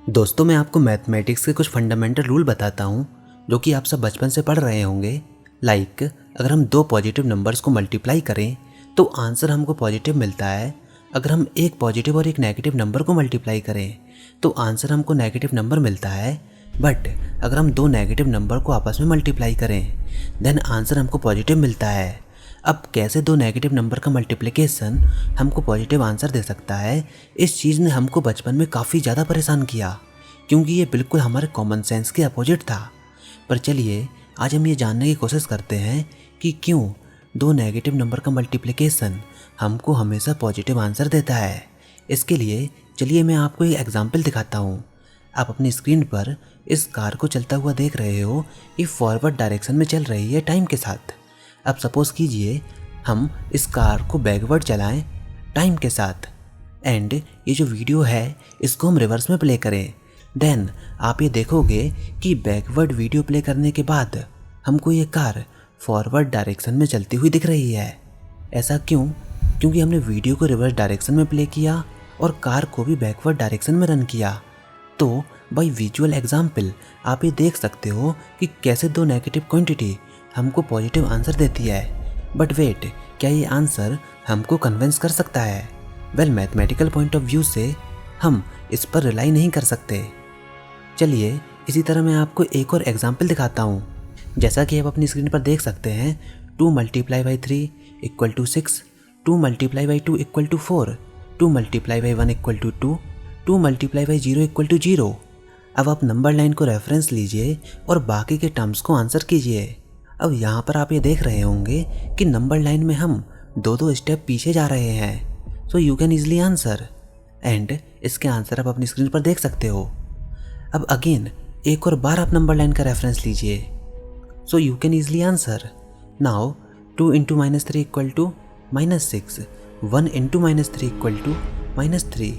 दोस्तों, मैं आपको मैथमेटिक्स के कुछ फंडामेंटल रूल बताता हूँ जो कि आप सब बचपन से पढ़ रहे होंगे। लाइक अगर हम दो पॉजिटिव नंबर्स को मल्टीप्लाई करें तो आंसर हमको पॉजिटिव मिलता है। अगर हम एक पॉजिटिव और एक नेगेटिव नंबर को मल्टीप्लाई करें तो आंसर हमको नेगेटिव नंबर मिलता है। बट अगर हम दो नेगेटिव नंबर को आपस में मल्टीप्लाई करें देन आंसर हमको पॉजिटिव मिलता है। अब कैसे दो नेगेटिव नंबर का मल्टीप्लिकेशन हमको पॉजिटिव आंसर दे सकता है, इस चीज़ ने हमको बचपन में काफ़ी ज़्यादा परेशान किया क्योंकि ये बिल्कुल हमारे कॉमन सेंस के अपोजिट था। पर चलिए आज हम ये जानने की कोशिश करते हैं कि क्यों दो नेगेटिव नंबर का मल्टीप्लिकेशन हमको हमेशा पॉजिटिव आंसर देता है। इसके लिए चलिए मैं आपको एक एग्जाम्पल दिखाता हूँ। आप अपनी स्क्रीन पर इस कार को चलता हुआ देख रहे हो। ये फॉरवर्ड डायरेक्शन में चल रही है टाइम के साथ। अब सपोज़ कीजिए हम इस कार को बैकवर्ड चलाएं टाइम के साथ एंड ये जो वीडियो है इसको हम रिवर्स में प्ले करें। देन आप ये देखोगे कि बैकवर्ड वीडियो प्ले करने के बाद हमको ये कार फॉरवर्ड डायरेक्शन में चलती हुई दिख रही है। ऐसा क्यों? क्योंकि हमने वीडियो को रिवर्स डायरेक्शन में प्ले किया और कार को भी बैकवर्ड डायरेक्शन में रन किया। तो बाय विजुअल एग्जाम्पल आप ये देख सकते हो कि कैसे दो नेगेटिव क्वांटिटी हमको पॉजिटिव आंसर देती है। बट वेट, क्या ये आंसर हमको कन्विंस कर सकता है? Well, mathematical point of view से हम इस पर रिलाई नहीं कर सकते। चलिए इसी तरह मैं आपको एक और एग्जाम्पल दिखाता हूँ। जैसा कि आप अपनी स्क्रीन पर देख सकते हैं 2 × 3 = 6, 2 × 2 = 4, 2 × 1 = 2, 2 × 0 = 0। अब आप नंबर लाइन को रेफरेंस लीजिए और बाकी के टर्म्स को आंसर कीजिए। अब यहाँ पर आप ये देख रहे होंगे कि नंबर लाइन में हम दो स्टेप पीछे जा रहे हैं। So you can easily answer and इसके आंसर आप अपनी स्क्रीन पर देख सकते हो। अब अगेन एक और बार आप नंबर लाइन का रेफरेंस लीजिए। So you can easily answer. Now 2 × -3 = -6, 1 × -3 = -3,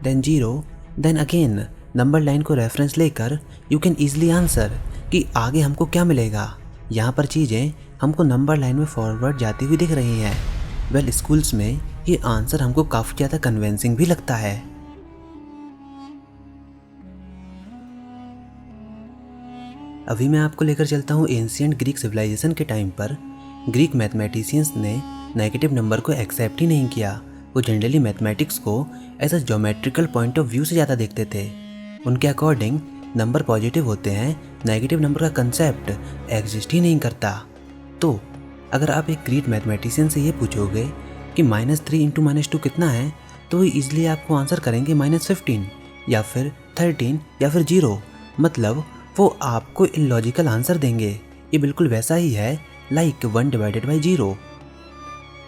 then 0। Then again number line को रेफरेंस लेकर यू कैन ईजिली आंसर कि आगे हमको क्या मिलेगा। यहाँ पर चीज़ें हमको नंबर लाइन में फॉरवर्ड जाती हुई दिख रही हैं। वेल, स्कूल्स में ये आंसर हमको काफ़ी ज़्यादा कन्विंसिंग भी लगता है। अभी मैं आपको लेकर चलता हूँ एंशिएंट ग्रीक सिविलाइजेशन के टाइम पर। ग्रीक मैथमेटिशियंस ने नेगेटिव नंबर को एक्सेप्ट ही नहीं किया। वो जनरली मैथमेटिक्स को as a geometrical point of view से ज़्यादा देखते थे। उनके अकॉर्डिंग नंबर पॉजिटिव होते हैं, नेगेटिव नंबर का कंसेप्ट एग्जिस्ट ही नहीं करता। तो अगर आप एक ग्रीक मैथमेटिशियन से ये पूछोगे कि -3 × -2 कितना है तो वो ईजिली आपको आंसर करेंगे -15 या फिर 13 या फिर 0। मतलब वो आपको इलॉजिकल आंसर देंगे। ये बिल्कुल वैसा ही है लाइक 1/0।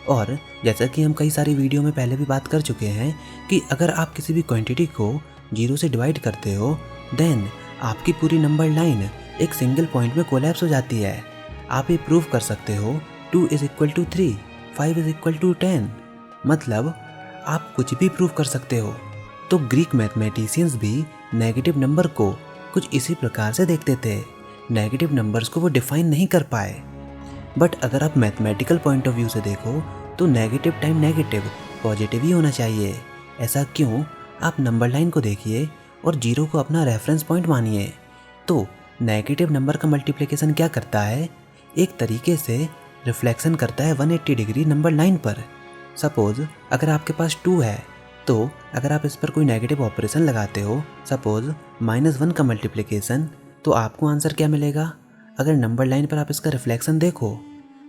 और जैसा कि हम कई सारी वीडियो में पहले भी बात कर चुके हैं कि अगर आप किसी भी क्वांटिटी को 0 से डिवाइड करते हो देन आपकी पूरी नंबर लाइन एक सिंगल पॉइंट में कोलैप्स हो जाती है। आप ये प्रूव कर सकते हो 2 = 3, 5 = 10। मतलब आप कुछ भी प्रूव कर सकते हो। तो ग्रीक मैथमेटिशियंस भी नेगेटिव नंबर को कुछ इसी प्रकार से देखते थे। नेगेटिव नंबर्स को वो डिफाइन नहीं कर पाए। बट अगर आप मैथमेटिकल पॉइंट ऑफ व्यू से देखो तो नेगेटिव टाइम नेगेटिव पॉजिटिव ही होना चाहिए। ऐसा क्यों? आप नंबर लाइन को देखिए और 0 को अपना रेफरेंस पॉइंट मानिए। तो नेगेटिव नंबर का मल्टीप्लिकेशन क्या करता है? एक तरीके से रिफ्लेक्शन करता है 180 डिग्री नंबर लाइन पर। सपोज अगर आपके पास 2 है तो अगर आप इस पर कोई नेगेटिव ऑपरेशन लगाते हो, सपोज -1 का मल्टीप्लिकेशन, तो आपको आंसर क्या मिलेगा? अगर नंबर लाइन पर आप इसका रिफ्लेक्शन देखो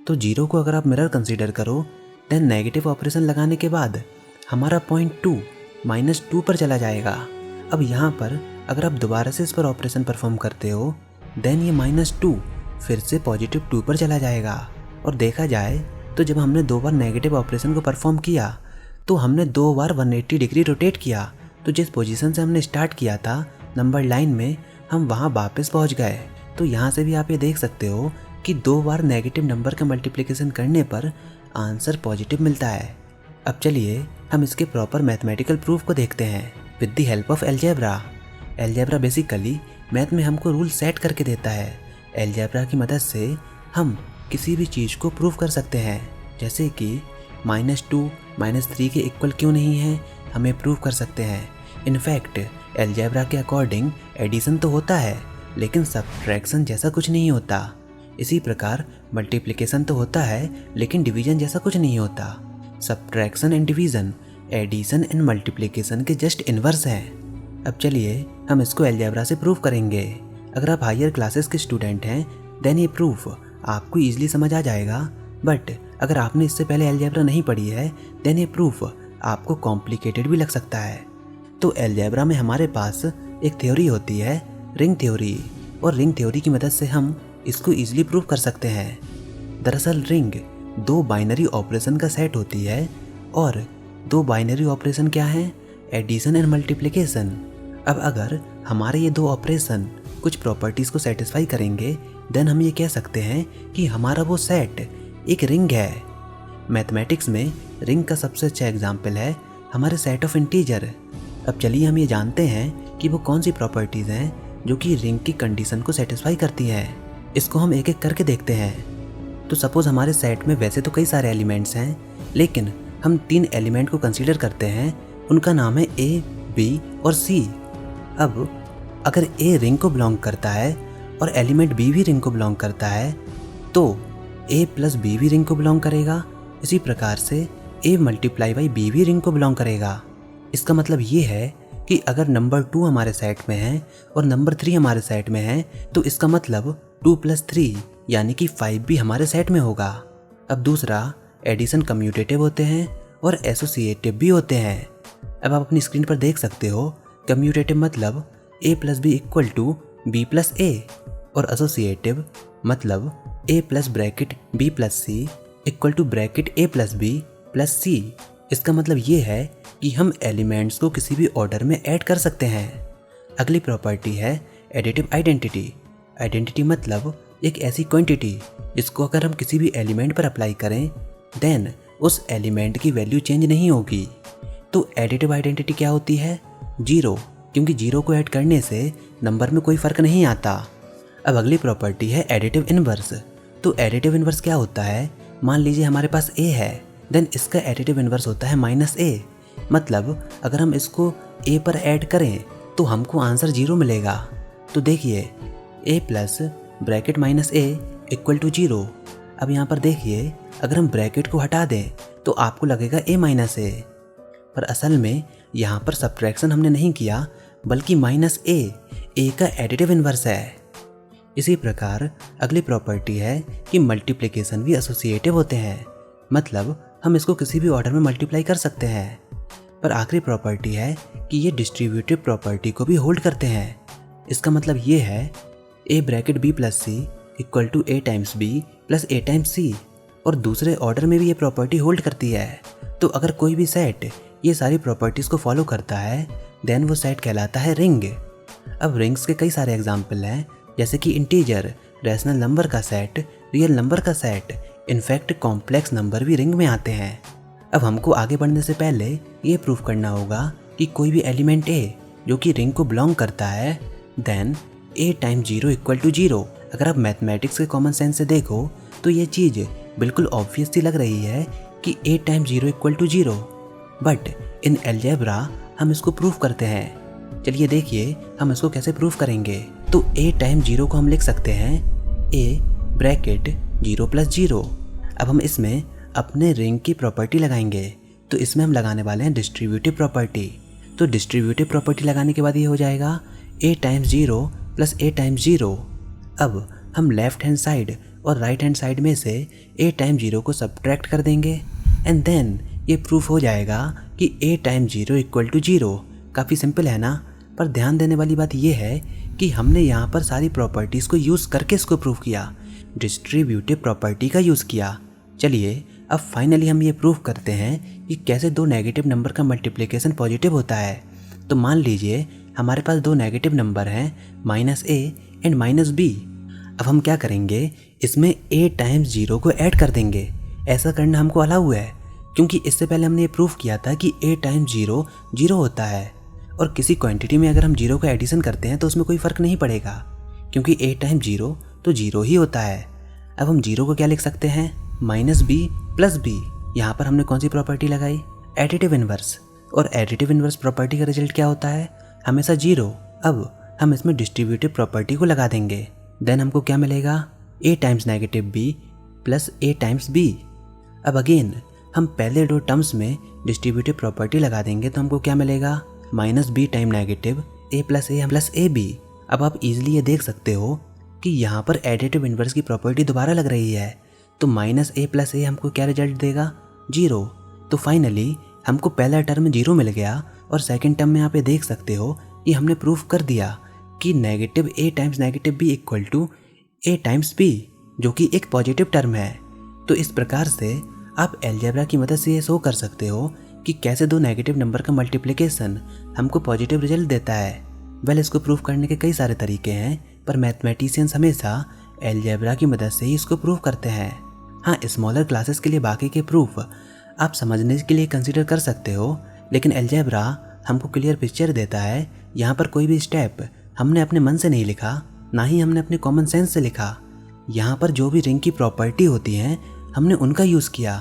तो 0 को अगर आप मिरर कंसीडर करो देन नेगेटिव ऑपरेशन लगाने के बाद हमारा पॉइंट 2 -2 पर चला जाएगा। अब यहाँ पर अगर आप दोबारा से इस पर ऑपरेशन परफॉर्म करते हो देन ये -2 फिर से +2 पर चला जाएगा। और देखा जाए तो जब हमने 2 बार नेगेटिव ऑपरेशन को परफॉर्म किया तो हमने 2 बार 180 डिग्री रोटेट किया। तो जिस पोजीशन से हमने स्टार्ट किया था नंबर लाइन में हम वहाँ वापस पहुँच गए। तो यहाँ से भी आप ये देख सकते हो कि 2 बार नेगेटिव नंबर का मल्टीप्लिकेशन करने पर आंसर पॉजिटिव मिलता है। अब चलिए हम इसके प्रॉपर मैथमेटिकल प्रूफ को देखते हैं with the help of algebra. Algebra basically math में हमको रूल सेट करके देता है। अलजेब्रा की मदद से हम किसी भी चीज़ को प्रूव कर सकते हैं। जैसे कि -2 -3 के इक्वल क्यों नहीं है, हमें प्रूव कर सकते हैं। इनफैक्ट अलजेब्रा के अकॉर्डिंग एडिशन तो होता है लेकिन सब्ट्रैक्शन जैसा कुछ नहीं होता। इसी प्रकार मल्टीप्लिकेशन तो होता है लेकिन डिवीजन जैसा कुछ नहीं होता। Subtraction and division addition and multiplication के जस्ट इन्वर्स हैं। अब चलिए हम इसको अलजेब्रा से प्रूव करेंगे। अगर आप हायर क्लासेस के स्टूडेंट हैं देन ये प्रूफ आपको ईजिली समझ आ जाएगा, बट अगर आपने इससे पहले अलजेब्रा नहीं पढ़ी है देन ये प्रूफ आपको कॉम्प्लिकेटेड भी लग सकता है। तो अलजेब्रा में हमारे पास एक थ्योरी होती है रिंग थ्योरी, और रिंग थ्योरी की मदद से हम इसको ईजिली प्रूव कर सकते हैं। दरअसल रिंग दो बाइनरी ऑपरेशन का सेट होती है, और दो बाइनरी ऑपरेशन क्या हैं? Addition and multiplication. अब अगर हमारे ये दो ऑपरेशन कुछ प्रॉपर्टीज़ को सेटिस्फाई करेंगे देन हम ये कह सकते हैं कि हमारा वो सेट एक रिंग है। मैथमेटिक्स में रिंग का सबसे अच्छा एग्जाम्पल है हमारे सेट ऑफ इंटीजर। अब चलिए हम ये जानते हैं कि वो कौन सी प्रॉपर्टीज़ हैं जो कि रिंग की कंडीशन को सेटिस्फाई करती हैं। इसको हम एक एक करके देखते हैं। तो सपोज़ हमारे सेट में वैसे तो कई सारे एलिमेंट्स हैं, लेकिन हम 3 एलिमेंट को कंसीडर करते हैं। उनका नाम है ए, बी और सी। अब अगर ए रिंग को बिलोंग करता है और एलिमेंट बी भी रिंग को बिलोंग करता है तो ए प्लस बी भी रिंग को बिलोंग करेगा। इसी प्रकार से ए मल्टीप्लाई बाई बी भी रिंग को बिलोंग करेगा। इसका मतलब ये है कि अगर नंबर 2 हमारे सेट में है और नंबर 3 हमारे सेट में है तो इसका मतलब 2 + 3 यानी कि 5 भी हमारे सेट में होगा। अब दूसरा, एडिशन कम्यूटेटिव होते हैं और एसोसिएटिव भी होते हैं। अब आप अपनी स्क्रीन पर देख सकते हो, कम्यूटेटिव मतलब a + b = b + a, और एसोसिएटिव मतलब a + bracket b + c = bracket a + b + c। इसका मतलब ये है कि हम एलिमेंट्स को किसी भी ऑर्डर में ऐड कर सकते हैं। अगली प्रॉपर्टी है एडिटिव आइडेंटिटी। आइडेंटिटी मतलब एक ऐसी क्वांटिटी जिसको अगर हम किसी भी एलिमेंट पर अप्लाई करें देन उस एलिमेंट की वैल्यू चेंज नहीं होगी। तो एडिटिव आइडेंटिटी क्या होती है? 0, क्योंकि 0 को ऐड करने से नंबर में कोई फ़र्क नहीं आता। अब अगली प्रॉपर्टी है एडिटिव इन्वर्स। तो एडिटिव इन्वर्स क्या होता है? मान लीजिए हमारे पास a है देन इसका एडिटिव इन्वर्स होता है -a। मतलब अगर हम इसको a पर ऐड करें तो हमको आंसर 0 मिलेगा। तो देखिए a + ब्रैकेट -a = 0। अब यहाँ पर देखिए अगर हम ब्रैकेट को हटा दें तो आपको लगेगा a - a, पर असल में यहाँ पर सब्ट्रैक्शन हमने नहीं किया बल्कि -a का एडिटिव इन्वर्स है। इसी प्रकार अगली प्रॉपर्टी है कि मल्टीप्लिकेशन भी एसोसिएटिव होते हैं, मतलब हम इसको किसी भी ऑर्डर में मल्टीप्लाई कर सकते हैं। पर आखिरी प्रॉपर्टी है कि ये डिस्ट्रीब्यूटिव प्रॉपर्टी को भी होल्ड करते हैं। इसका मतलब ये है a bracket b + c = a × b + a × c, और दूसरे ऑर्डर में भी ये प्रॉपर्टी होल्ड करती है। तो अगर कोई भी सेट ये सारी प्रॉपर्टीज़ को फॉलो करता है देन वो सेट कहलाता है रिंग। अब रिंग्स के कई सारे एग्जाम्पल हैं, जैसे कि इंटीजर, रैशनल नंबर का सेट, रियल नंबर का सेट, इनफैक्ट कॉम्प्लेक्स नंबर भी रिंग में आते हैं। अब हमको आगे बढ़ने से पहले ये प्रूफ करना होगा कि कोई भी एलिमेंट a जो कि रिंग को बिलोंग करता है देन a × 0 = 0। अगर आप मैथमेटिक्स के कॉमन सेंस से देखो तो ये चीज़ बिल्कुल ऑब्वियस सी लग रही है कि a × 0 = 0, बट इन अलजेब्रा हम इसको प्रूफ करते हैं। चलिए देखिए हम इसको कैसे प्रूफ करेंगे। तो a × 0 को हम लिख सकते हैं a ब्रैकेट 0 + 0। अब हम इसमें अपने रिंग की प्रॉपर्टी लगाएंगे, तो इसमें हम लगाने वाले हैं डिस्ट्रीब्यूटिव प्रॉपर्टी। तो डिस्ट्रीब्यूटिव प्रॉपर्टी लगाने के बाद ये हो जाएगा a × 0 + a × 0। अब हम लेफ्ट हैंड साइड और राइट हैंड साइड में से a × 0 को सब्ट्रैक्ट कर देंगे एंड देन ये प्रूफ हो जाएगा कि a × 0 = 0। काफ़ी सिंपल है ना? पर ध्यान देने वाली बात यह है कि हमने यहाँ पर सारी प्रॉपर्टीज़ को यूज़ करके इसको प्रूफ किया, डिस्ट्रीब्यूटिव प्रॉपर्टी का यूज़ किया। चलिए अब फाइनली हम ये प्रूफ करते हैं कि कैसे दो नेगेटिव नंबर का मल्टीप्लिकेशन पॉजिटिव होता है। तो मान लीजिए हमारे पास दो नेगेटिव नंबर हैं -a एंड -b। अब हम क्या करेंगे, इसमें a × 0 को ऐड कर देंगे। ऐसा करना हमको अलाउ है क्योंकि इससे पहले हमने ये प्रूफ किया था कि a × 0 0 होता है, और किसी क्वांटिटी में अगर हम 0 का एडिशन करते हैं तो उसमें कोई फ़र्क नहीं पड़ेगा क्योंकि a × 0 तो 0 ही होता है। अब हम 0 को क्या लिख सकते हैं, -b + b। यहाँ पर हमने कौन सी प्रॉपर्टी लगाई, एडिटिव इन्वर्स। और एडिटिव इन्वर्स प्रॉपर्टी का रिजल्ट क्या होता है, हमेशा 0। अब हम इसमें डिस्ट्रीब्यूटिव प्रॉपर्टी को लगा देंगे। देन हमको क्या मिलेगा, a times negative b plus a times b। अब अगेन हम पहले दो टर्म्स में डिस्ट्रीब्यूटिव प्रॉपर्टी लगा देंगे तो हमको क्या मिलेगा, minus b time negative a plus a b. अब आप इजीली ये देख सकते हो कि यहाँ पर एडिटिव इन्वर्स की प्रॉपर्टी दोबारा लग रही है, तो माइनस ए प्लस ए हमको क्या रिजल्ट देगा, 0। तो फाइनली हमको पहला टर्म 0 मिल गया और सेकंड टर्म में यहाँ पे देख सकते हो कि हमने प्रूफ कर दिया कि negative a times negative b equal to a times b, जो कि एक पॉजिटिव टर्म है। तो इस प्रकार से आप अलजेब्रा की मदद से ये शो कर सकते हो कि कैसे दो नेगेटिव नंबर का मल्टीप्लिकेशन हमको पॉजिटिव रिजल्ट देता है। वेल, इसको प्रूफ करने के कई सारे तरीके हैं, पर मैथमेटिशियंस हमेशा अलजेब्रा की मदद से ही इसको प्रूफ करते हैं। हाँ, स्मॉलर क्लासेस के लिए बाकी के प्रूफ आप समझने के लिए कंसीडर कर सकते हो, लेकिन अलजेब्रा हमको क्लियर पिक्चर देता है। यहाँ पर कोई भी स्टेप हमने अपने मन से नहीं लिखा, ना ही हमने अपने कॉमन सेंस से लिखा। यहाँ पर जो भी रिंग की प्रॉपर्टी होती हैं हमने उनका यूज़ किया।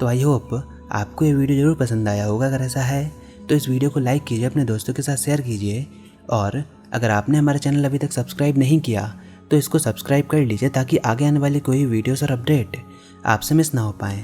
तो आई होप आपको ये वीडियो ज़रूर पसंद आया होगा। अगर ऐसा है तो इस वीडियो को लाइक कीजिए, अपने दोस्तों के साथ शेयर कीजिए, और अगर आपने हमारा चैनल अभी तक सब्सक्राइब नहीं किया तो इसको सब्सक्राइब कर लीजिए ताकि आगे आने वाली कोई वीडियोस और अपडेट आपसे मिस ना हो पाएँ।